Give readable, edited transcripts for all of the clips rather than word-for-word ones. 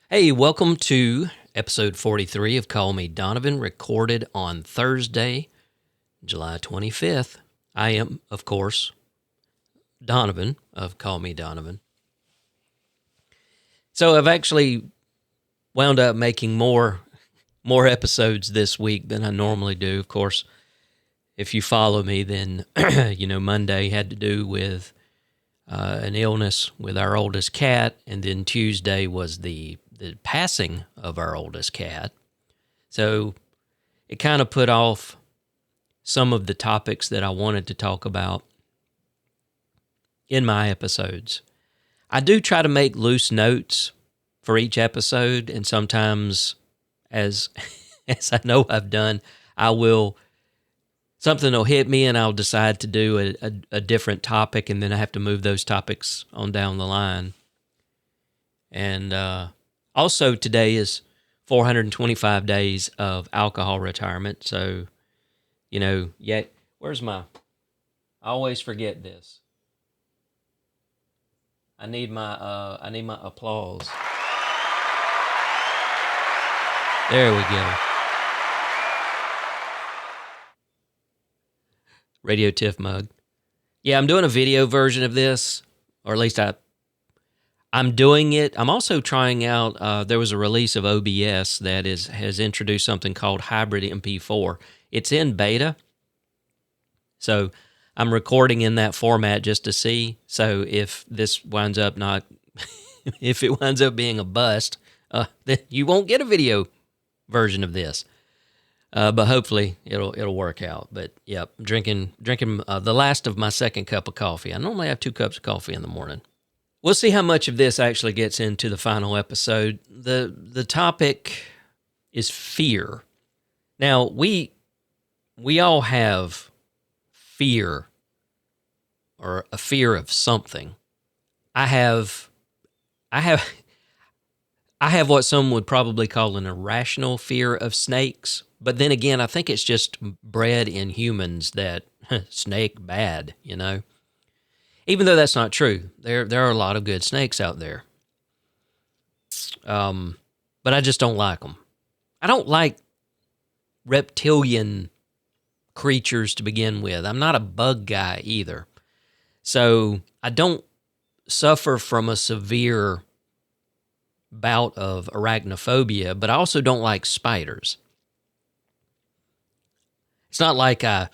Hey, welcome to episode 43 of Call Me Donovan, recorded on Thursday, July 25th. I am, of course, Donovan of Call Me Donovan. So I've actually wound up making more episodes this week than I normally do. Of course, if you follow me, then Monday had to do with an illness with our oldest cat, and then Tuesday was the passing of our oldest cat. So it kind of put off some of the topics that I wanted to talk about in my episodes. I do try to make loose notes for each episode, and sometimes, as I know I've done, something will hit me and I'll decide to do a different topic, and then I have to move those topics on down the line. And also today is 425 days of alcohol retirement. So, where's I always forget this. I need my applause. There we go. Radio Tiff mug. Yeah, I'm doing a video version of this, or at least I'm doing it. I'm also trying out, there was a release of OBS that has introduced something called Hybrid MP4. It's in beta, so I'm recording in that format just to see. So if this winds up if it winds up being a bust, then you won't get a video version of this. But hopefully it'll work out. But yeah, drinking the last of my second cup of coffee. I normally have 2 cups of coffee in the morning. We'll see how much of this actually gets into the final episode. The topic is fear. Now, we all have fear, or a fear of something. I have what some would probably call an irrational fear of snakes. But then again, I think it's just bred in humans that snake bad, Even though that's not true. There are a lot of good snakes out there. But I just don't like them. I don't like reptilian creatures to begin with. I'm not a bug guy either. So I don't suffer from a severe bout of arachnophobia, but I also don't like spiders. It's not like I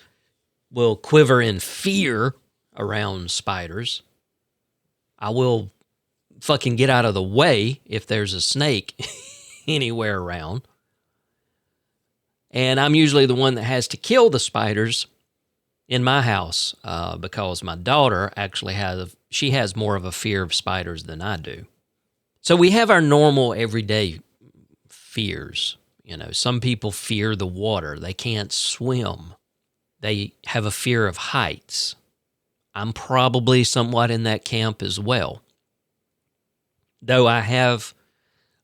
will quiver in fear around spiders. I will fucking get out of the way if there's a snake anywhere around. And I'm usually the one that has to kill the spiders in my house because my daughter actually has more of a fear of spiders than I do. So we have our normal everyday fears. Some people fear the water. They can't swim. They have a fear of heights. I'm probably somewhat in that camp as well. Though I have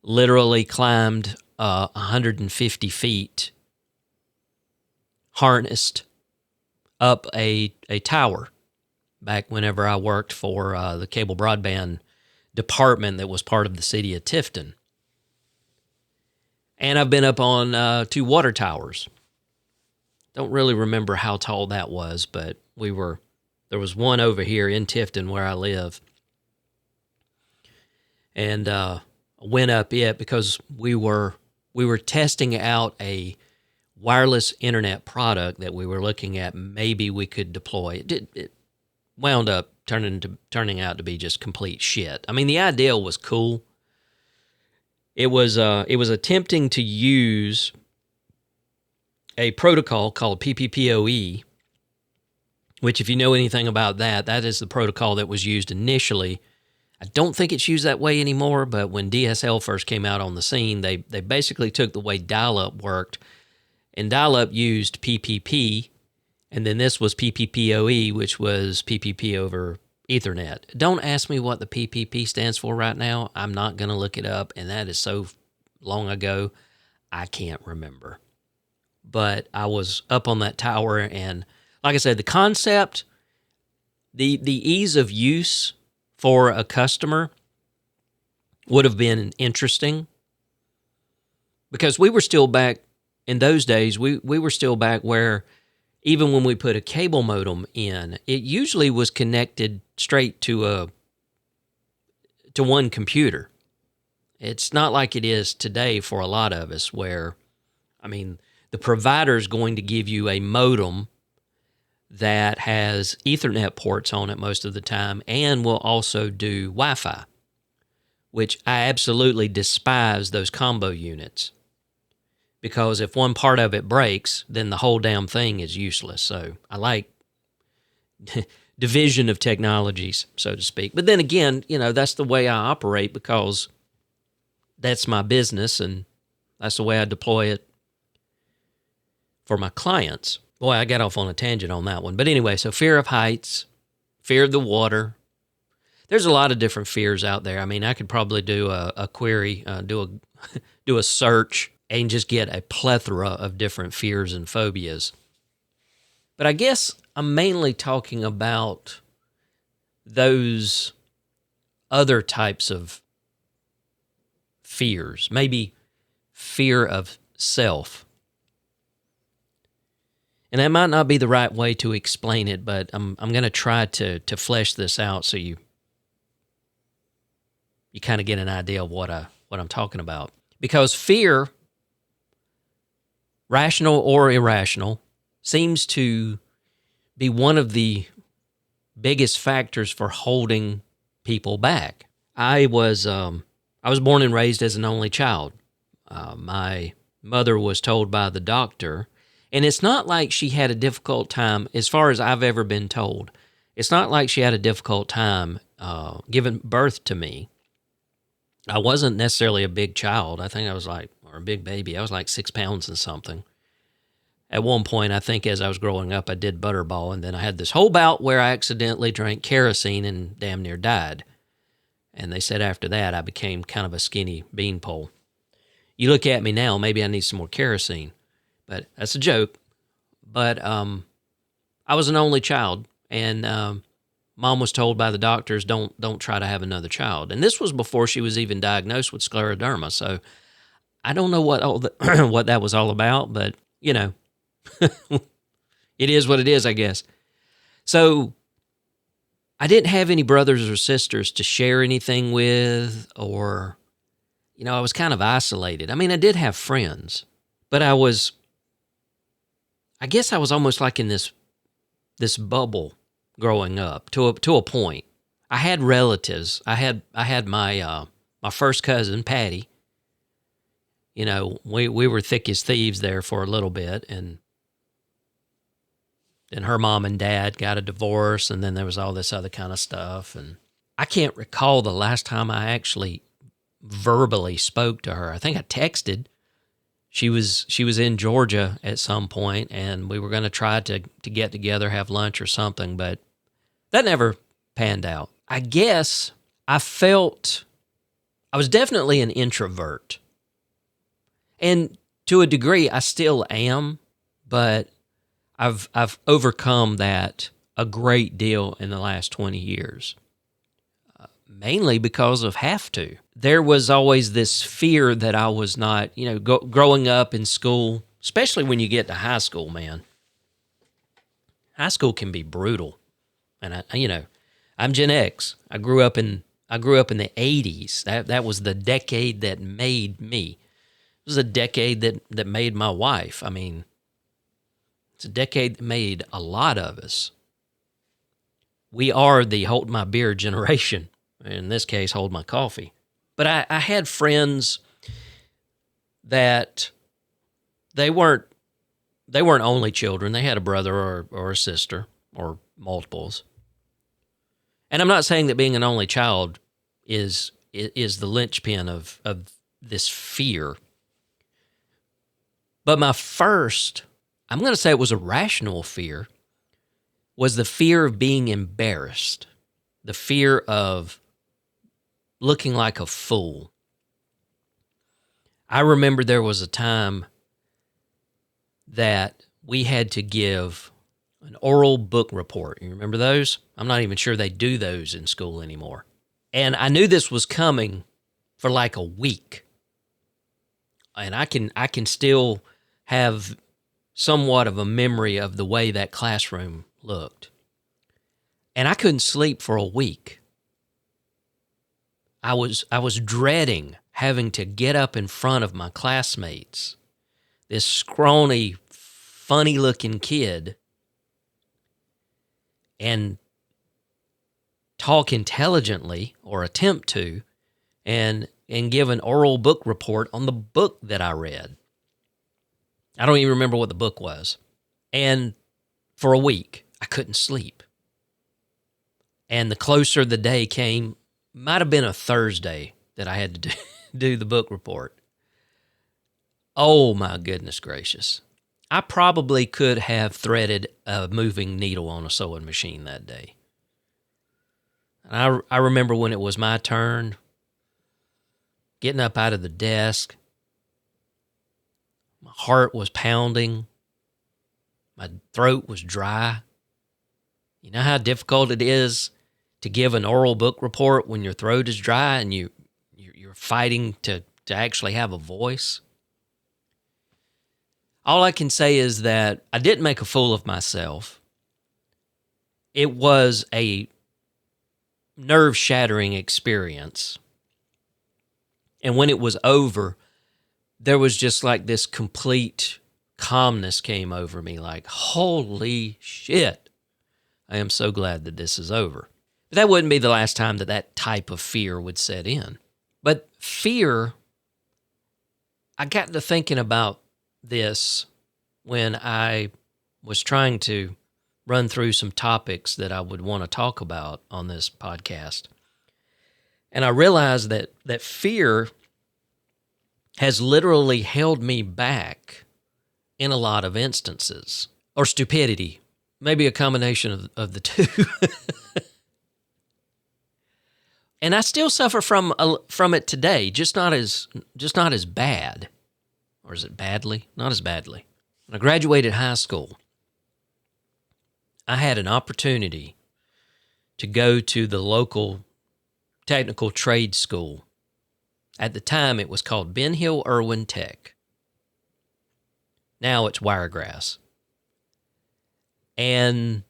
literally climbed 150 feet harnessed up a tower back whenever I worked for the cable broadband department that was part of the city of Tifton. And I've been up on 2 water towers. Don't really remember how tall that was, but there was one over here in Tifton where I live. And I went up it because we were testing out a wireless internet product that we were looking at. Maybe we could deploy. It wound up turning out to be just complete shit. I mean, the idea was cool. It was attempting to use a protocol called PPPoE, which, if you know anything about that is the protocol that was used initially. I don't think it's used that way anymore, but when DSL first came out on the scene, they basically took the way dial-up worked, and dial-up used PPP, and then this was PPPoE, which was PPP over Ethernet. Don't ask me what the PPP stands for right now. I'm not going to look it up, and that is so long ago, I can't remember. But I was up on that tower, and like I said, the concept, the ease of use for a customer would have been interesting. Because we were still back in those days, we were still back where even when we put a cable modem in, it usually was connected straight to one computer. It's not like it is today for a lot of us where, I mean, the provider's going to give you a modem that has Ethernet ports on it most of the time and will also do Wi-Fi, which I absolutely despise those combo units. Because if one part of it breaks, then the whole damn thing is useless. So I like division of technologies, so to speak. But then again, that's the way I operate because that's my business and that's the way I deploy it for my clients. Boy, I got off on a tangent on that one. But anyway, so fear of heights, fear of the water. There's a lot of different fears out there. I mean, I could probably do a query, do a search, and just get a plethora of different fears and phobias. But I guess I'm mainly talking about those other types of fears, maybe fear of self. And that might not be the right way to explain it, but I'm going to try to flesh this out so you kind of get an idea of what I'm talking about. Because fear, rational or irrational, seems to be one of the biggest factors for holding people back. I was born and raised as an only child. My mother was told by the doctor, and it's not like she had a difficult time, as far as I've ever been told, it's not like she had a difficult time giving birth to me. I wasn't necessarily a big child. I think I was or a big baby. I was like 6 pounds and something. At one point, I think as I was growing up, I did butterball, and then I had this whole bout where I accidentally drank kerosene and damn near died. And they said after that, I became kind of a skinny beanpole. You look at me now, maybe I need some more kerosene. But that's a joke. But I was an only child, and Mom was told by the doctors, don't try to have another child. And this was before she was even diagnosed with scleroderma. So I don't know what what that was all about, but, it is what it is, I guess. So I didn't have any brothers or sisters to share anything with, or, I was kind of isolated. I mean, I did have friends, but I guess I was almost like in this bubble growing up to a point. I had relatives. I had my first cousin, Patty. We were thick as thieves there for a little bit, and then her mom and dad got a divorce, and then there was all this other kind of stuff. And I can't recall the last time I actually verbally spoke to her. I think I texted. She was in Georgia at some point, and we were going to try to get together, have lunch or something, but that never panned out. I guess I was definitely an introvert. And to a degree, I still am, but I've overcome that a great deal in the last 20 years, mainly because of have to. There was always this fear that I was not, growing up in school, especially when you get to high school, man. High school can be brutal. And I'm Gen X. I grew up in the 80s. That was the decade that made me. It was a decade that made my wife. I mean, it's a decade that made a lot of us. We are the hold my beer generation. In this case, hold my coffee. But I had friends that they weren't only children. They had a brother or a sister or multiples. And I'm not saying that being an only child is the linchpin of this fear. But my first, I'm going to say it was a rational fear, was the fear of being embarrassed, the fear of looking like a fool. I remember there was a time that we had to give an oral book report. You remember those? I'm not even sure they do those in school anymore. And I knew this was coming for like a week. and I can still have somewhat of a memory of the way that classroom looked. And I couldn't sleep for a week. I was dreading having to get up in front of my classmates, this scrawny, funny-looking kid, and talk intelligently, or attempt to, and give an oral book report on the book that I read. I don't even remember what the book was. And for a week, I couldn't sleep. And the closer the day came, might have been a Thursday that I had to do the book report. Oh my goodness gracious. I probably could have threaded a moving needle on a sewing machine that day. And I remember when it was my turn, getting up out of the desk, my heart was pounding, my throat was dry. You know how difficult it is to give an oral book report when your throat is dry and you're fighting to actually have a voice? All I can say is that I didn't make a fool of myself. It was a nerve-shattering experience. And when it was over, there was just like this complete calmness came over me, like, holy shit, I am so glad that this is over. But that wouldn't be the last time that type of fear would set in. But fear, I got to thinking about this when I was trying to run through some topics that I would want to talk about on this podcast. And I realized that fear has literally held me back in a lot of instances. Or stupidity, maybe a combination of the two. And I still suffer from it today, just not as bad. Or is it badly? Not as badly. When I graduated high school, I had an opportunity to go to the local technical trade school. At the time, it was called Ben Hill Irwin Tech. Now it's Wiregrass. And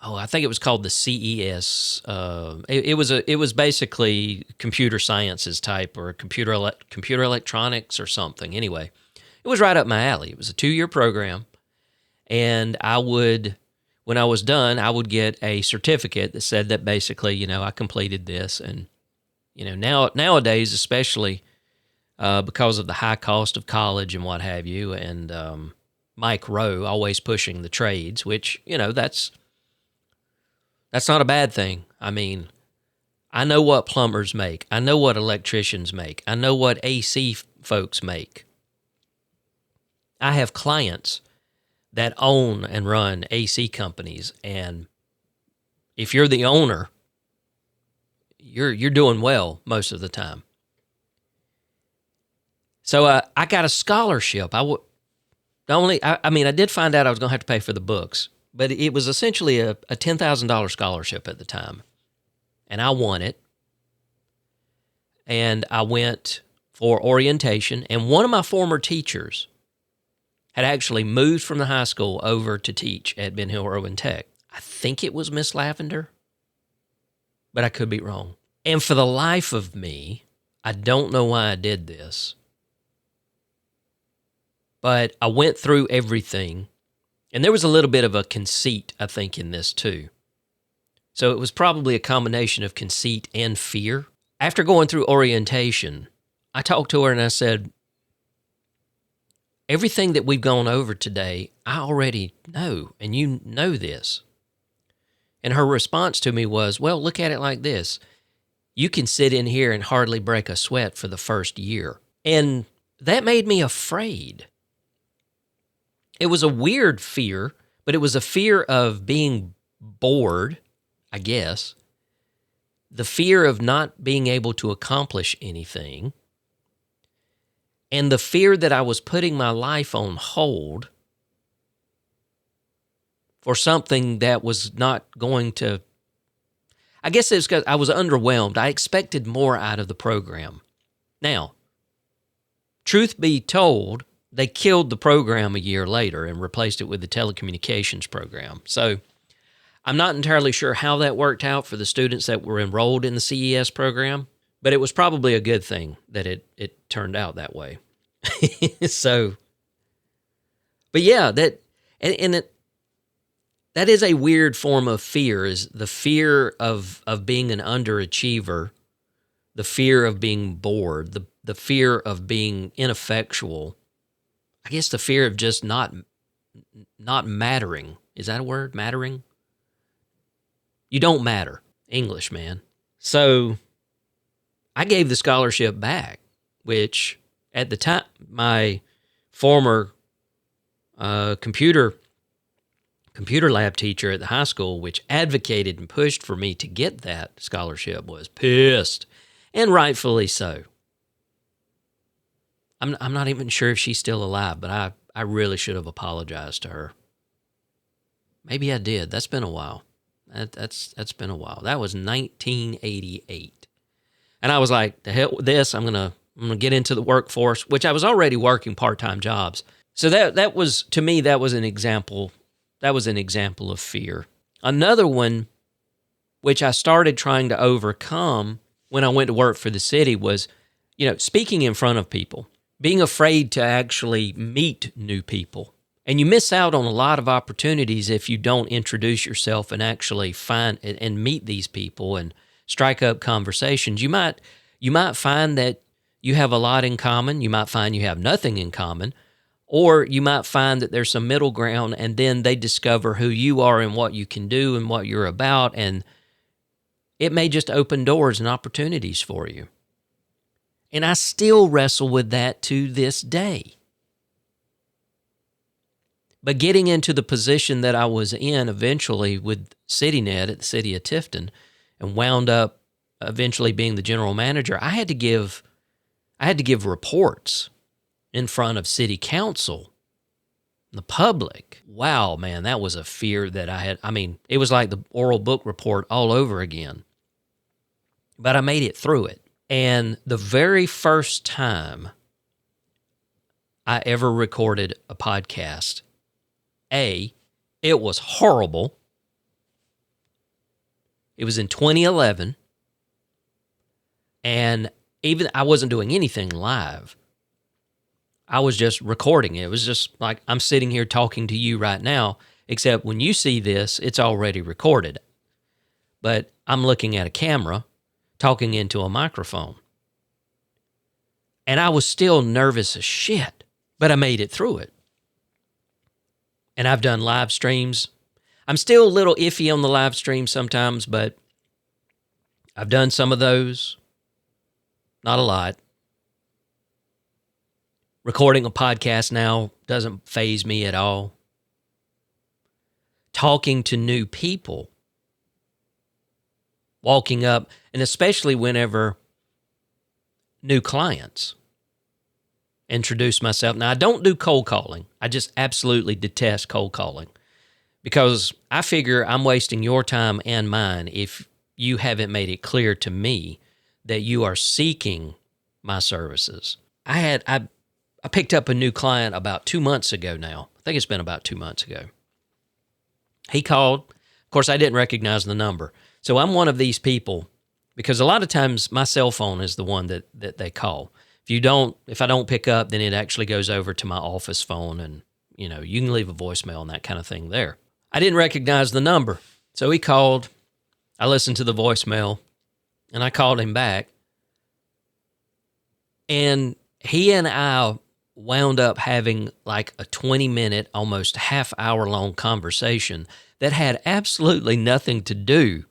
I think it was called the CES. It was basically computer sciences type, or computer electronics or something. Anyway, it was right up my alley. It was a 2-year program, and when I was done, I would get a certificate that said that basically, I completed this. And nowadays, especially because of the high cost of college and what have you, and Mike Rowe always pushing the trades, which that's not a bad thing. I mean, I know what plumbers make. I know what electricians make. I know what AC folks make. I have clients that own and run AC companies, and if you're the owner, you're doing well most of the time. So I got a scholarship. I did find out I was going to have to pay for the books, but it was essentially a $10,000 scholarship at the time. And I won it. And I went for orientation. And one of my former teachers had actually moved from the high school over to teach at Ben Hill Irwin Tech. I think it was Miss Lavender, but I could be wrong. And for the life of me, I don't know why I did this, but I went through everything. And there was a little bit of a conceit, I think, in this too. So it was probably a combination of conceit and fear. After going through orientation, I talked to her and I said, everything that we've gone over today, I already know, and you know this. And her response to me was, well, look at it like this. You can sit in here and hardly break a sweat for the first year. And that made me afraid. It was a weird fear, but it was a fear of being bored, I guess. The fear of not being able to accomplish anything. And the fear that I was putting my life on hold for something that was not going to... I guess it's because I was underwhelmed. I expected more out of the program. Now, truth be told, they killed the program a year later and replaced it with the telecommunications program. So I'm not entirely sure how that worked out for the students that were enrolled in the CES program, but it was probably a good thing that it turned out that way. So, but yeah, that is a weird form of fear, is the fear of being an underachiever, the fear of being bored, the fear of being ineffectual. I guess the fear of just not mattering. Is that a word? Mattering? You don't matter. English, man. So I gave the scholarship back, which at the time, my former computer lab teacher at the high school, which advocated and pushed for me to get that scholarship, was pissed, and rightfully so. I'm not even sure if she's still alive, but I really should have apologized to her. Maybe I did. That's been a while. That's been a while. That was 1988. And I was like, the hell with this. I'm gonna get into the workforce, which I was already working part-time jobs. So that was, to me, that was an example. That was an example of fear. Another one, which I started trying to overcome when I went to work for the city, was, speaking in front of people, being afraid to actually meet new people. And you miss out on a lot of opportunities if you don't introduce yourself and actually find and meet these people and strike up conversations. You might find that you have a lot in common. You might find you have nothing in common. Or you might find that there's some middle ground, and then they discover who you are and what you can do and what you're about, and it may just open doors and opportunities for you. And I still wrestle with that to this day. But getting into the position that I was in eventually with CityNet at the city of Tifton, and wound up eventually being the general manager, I had to give reports in front of city council, the public. Wow, man, that was a fear that I had. I mean, it was like the oral book report all over again. But I made it through it. And the very first time I ever recorded a podcast, it was horrible. It was in 2011. And even I wasn't doing anything live. I was just recording it. It was just like I'm sitting here talking to you right now, except when you see this, it's already recorded. But I'm looking at a camera, talking into a microphone. And I was still nervous as shit, but I made it through it. And I've done live streams. I'm still a little iffy on the live stream sometimes, but I've done some of those. Not a lot. Recording a podcast now doesn't faze me at all. Talking to new people. Walking up, and especially whenever new clients introduce myself. Now, I don't do cold calling. I just absolutely detest cold calling because I figure I'm wasting your time and mine if you haven't made it clear to me that you are seeking my services. I picked up a new client about 2 months ago now. I think it's been about 2 months ago. He called. Of course, I didn't recognize the number. So I'm one of these people, because a lot of times my cell phone is the one that they call. If I don't pick up, then it actually goes over to my office phone, and you can leave a voicemail and that kind of thing there. I didn't recognize the number. So he called. I listened to the voicemail, and I called him back. And he and I wound up having like a 20-minute, almost half-hour-long conversation that had absolutely nothing to do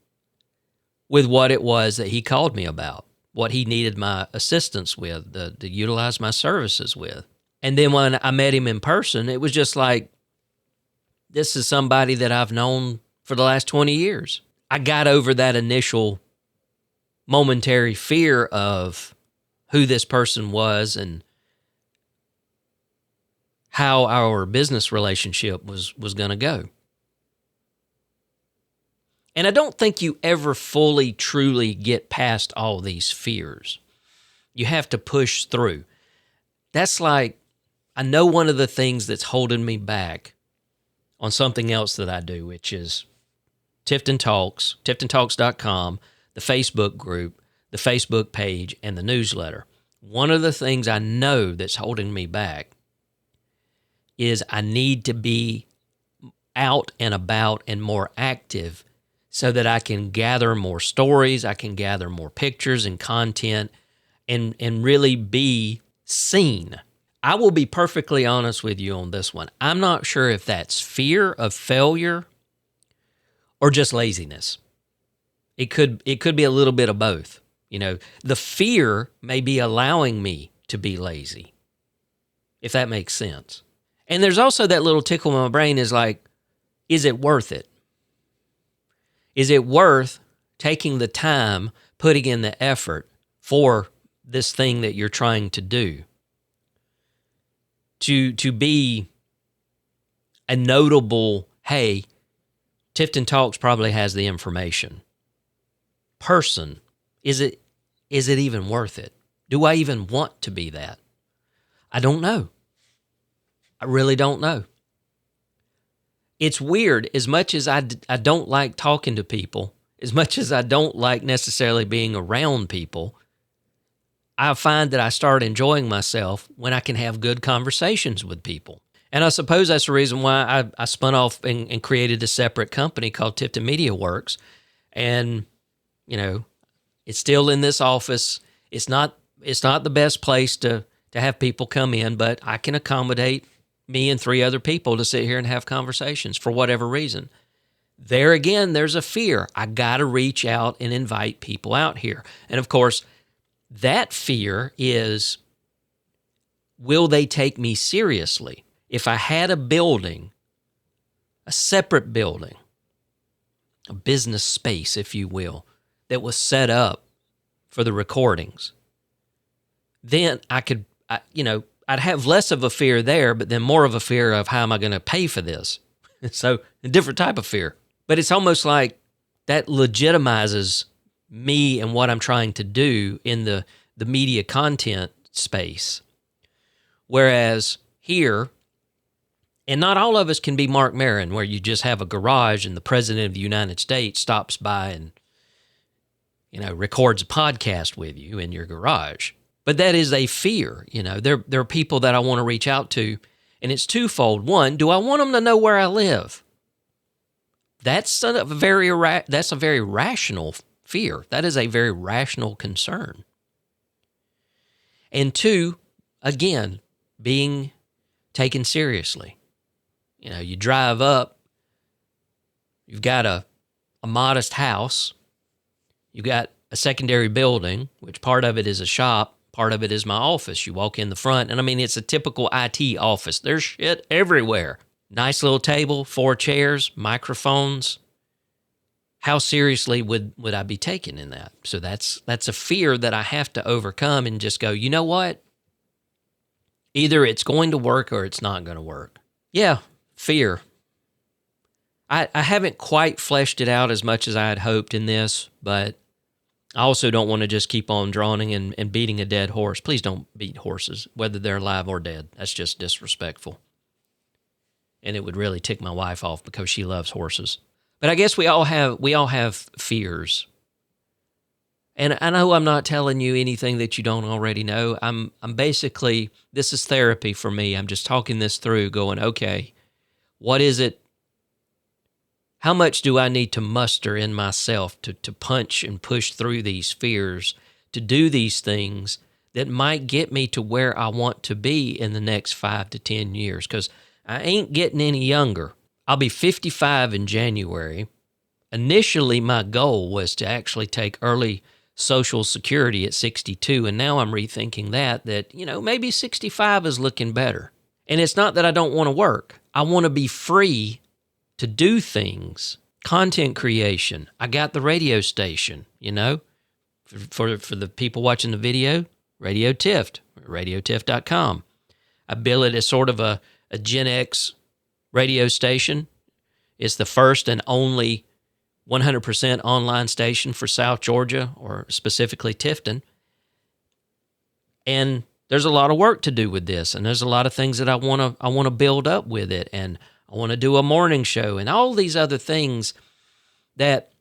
with what it was that he called me about, what he needed my assistance with, to utilize my services with. And then when I met him in person, it was just like, this is somebody that I've known for the last 20 years. I got over that initial momentary fear of who this person was and how our business relationship was going to go. And I don't think you ever fully, truly get past all these fears. You have to push through. that's like, I know one of the things that's holding me back on something else that I do, which is Tifton Talks, tiftontalks.com, the Facebook group, the Facebook page, and the newsletter. One of the things I know that's holding me back is I need to be out and about and more active so that I can gather more stories, I can gather more pictures and content, and really be seen. I will be perfectly honest with you on this one. I'm not sure if that's fear of failure or just laziness. It could be a little bit of both. You know, the fear may be allowing me to be lazy, if that makes sense. And there's also that little tickle in my brain is like, is it worth it? Is it worth taking the time, putting in the effort for this thing that you're trying to do? To be a notable, hey, Tifton Talks probably has the information person. Is it even worth it? Do I even want to be that? I don't know. I really don't know. It's weird. As much as I don't like talking to people, as much as I don't like necessarily being around people, I find that I start enjoying myself when I can have good conversations with people. And I suppose that's the reason why I spun off and created a separate company called Tifton Media Works. And, you know, it's still in this office. It's not the best place to have people come in, but I can accommodate me and 3 other people to sit here and have conversations for whatever reason. There again, there's a fear. I got to reach out and invite people out here. And of course, that fear is, will they take me seriously? If I had a building, a separate building, a business space, if you will, that was set up for the recordings, then I'd have less of a fear there, but then more of a fear of how am I going to pay for this? So a different type of fear. But it's almost like that legitimizes me and what I'm trying to do in the media content space. Whereas here, and not all of us can be Mark Maron, where you just have a garage and the President of the United States stops by and, records a podcast with you in your garage. But that is a fear. There are people that I want to reach out to, and it's twofold. One, do I want them to know where I live? That's a very rational fear. That is a very rational concern. And 2, again, being taken seriously. You drive up, you've got a modest house, you've got a secondary building, which part of it is a shop, part of it is my office. You walk in the front, and it's a typical IT office. There's shit everywhere. Nice little table, 4 chairs, microphones. How seriously would I be taken in that? So that's a fear that I have to overcome and just go, you know what? Either it's going to work or it's not going to work. Yeah, fear. I haven't quite fleshed it out as much as I had hoped in this, but I also don't want to just keep on droning and beating a dead horse. Please don't beat horses, whether they're alive or dead. That's just disrespectful. And it would really tick my wife off because she loves horses. But I guess we all have fears. And I know I'm not telling you anything that you don't already know. I'm basically, this is therapy for me. I'm just talking this through, going, okay, what is it? How much do I need to muster in myself to punch and push through these fears, to do these things that might get me to where I want to be in the next 5 to 10 years? Because I ain't getting any younger. I'll be 55 in January. Initially, my goal was to actually take early Social Security at 62, and now I'm rethinking that maybe 65 is looking better. And it's not that I don't want to work. I want to be free to do things. Content creation. I got the radio station, for the people watching the video, Radio Tift, radiotift.com. I bill it as sort of a Gen X radio station. It's the first and only 100% online station for South Georgia, or specifically Tifton. And there's a lot of work to do with this, and there's a lot of things that I want to build up with it, and I want to do a morning show and all these other things that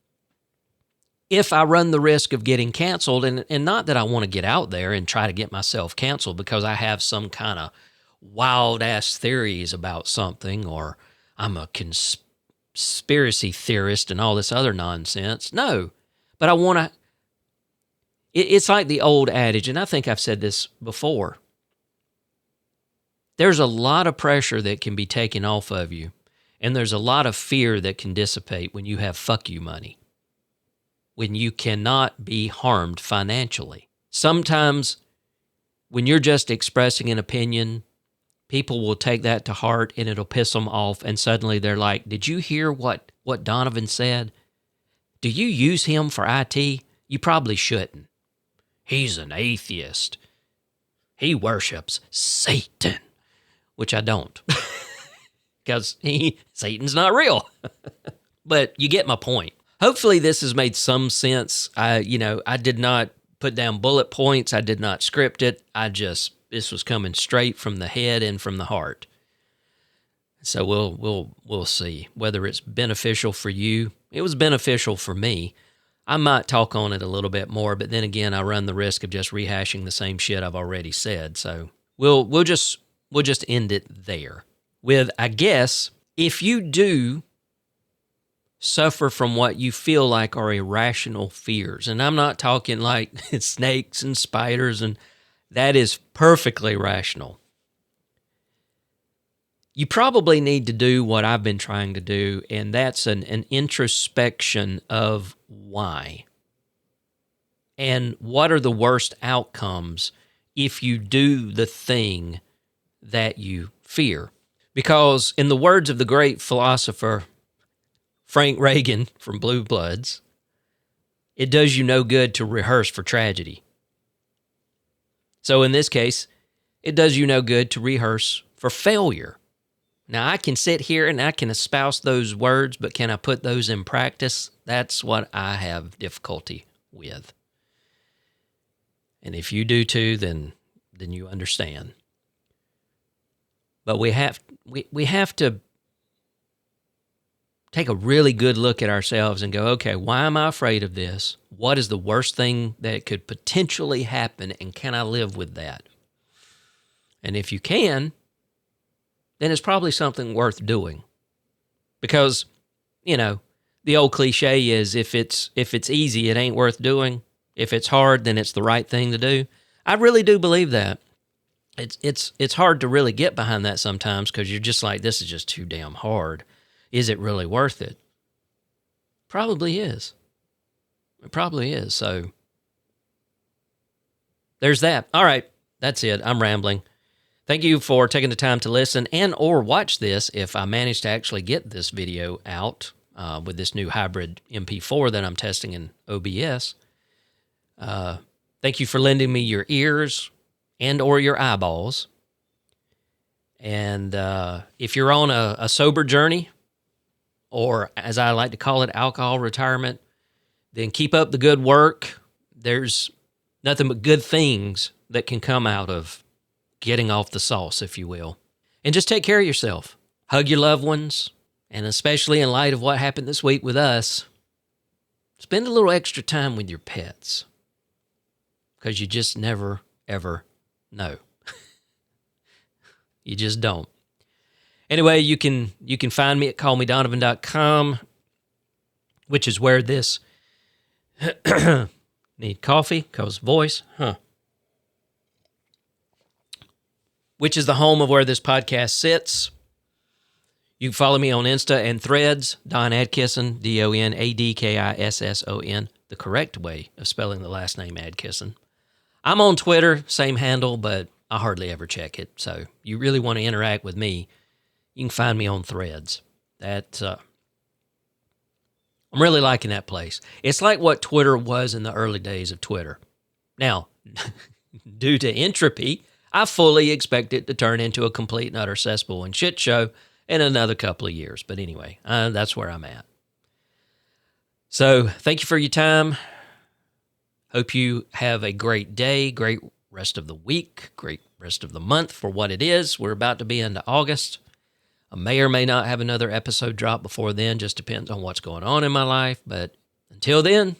if I run the risk of getting canceled, and not that I want to get out there and try to get myself canceled because I have some kind of wild-ass theories about something, or I'm a conspiracy theorist and all this other nonsense. No, but I want to... It's like the old adage, and I think I've said this before. There's a lot of pressure that can be taken off of you, and there's a lot of fear that can dissipate when you have fuck you money, when you cannot be harmed financially. Sometimes when you're just expressing an opinion, people will take that to heart and it'll piss them off, and suddenly they're like, did you hear what Donovan said? Do you use him for IT? You probably shouldn't. He's an atheist. He worships Satan, which I don't, because Satan's not real. But you get my point. Hopefully this has made some sense. I did not put down bullet points. I did not script it. This was coming straight from the head and from the heart. So we'll see whether it's beneficial for you. It was beneficial for me. I might talk on it a little bit more, but then again, I run the risk of just rehashing the same shit I've already said. So we'll just end it there with, I guess, if you do suffer from what you feel like are irrational fears, and I'm not talking like snakes and spiders, and that is perfectly rational. You probably need to do what I've been trying to do, and that's an introspection of why. And what are the worst outcomes if you do the thing that you fear? Because in the words of the great philosopher Frank Reagan from Blue Bloods, it does you no good to rehearse for tragedy. So in this case, it does you no good to rehearse for failure. Now, I can sit here and I can espouse those words, but can I put those in practice? That's what I have difficulty with. And if you do too, then you understand. But we have to take a really good look at ourselves and go, okay, why am I afraid of this? What is the worst thing that could potentially happen, and can I live with that? And if you can, then it's probably something worth doing. Because, the old cliche is if it's easy, it ain't worth doing. If it's hard, then it's the right thing to do. I really do believe that. It's hard to really get behind that sometimes because you're just like, this is just too damn hard. Is it really worth it? Probably is. It probably is. So there's that. All right, that's it. I'm rambling. Thank you for taking the time to listen and or watch this if I manage to actually get this video out with this new hybrid MP4 that I'm testing in OBS. Thank you for lending me your ears and or your eyeballs. And if you're on a sober journey, or as I like to call it, alcohol retirement, then keep up the good work. There's nothing but good things that can come out of getting off the sauce, if you will. And just take care of yourself. Hug your loved ones, and especially in light of what happened this week with us, spend a little extra time with your pets, because you just never, ever know. You just don't. Anyway, you can find me at callmedonovan.com, which is where this need coffee, cause voice, which is the home of where this podcast sits. You can follow me on Insta and Threads, Don Adkisson, Donadkisson, the correct way of spelling the last name Adkisson. I'm on Twitter, same handle, but I hardly ever check it. So you really want to interact with me, you can find me on Threads. I'm really liking that place. It's like what Twitter was in the early days of Twitter. Now, due to entropy, I fully expect it to turn into a complete and utter cesspool and shit show in another couple of years. But anyway, that's where I'm at. So thank you for your time. Hope you have a great day, great rest of the week, great rest of the month for what it is. We're about to be into August. I may or may not have another episode drop before then, just depends on what's going on in my life. But until then,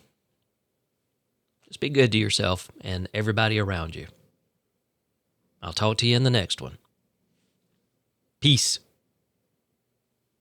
just be good to yourself and everybody around you. I'll talk to you in the next one. Peace.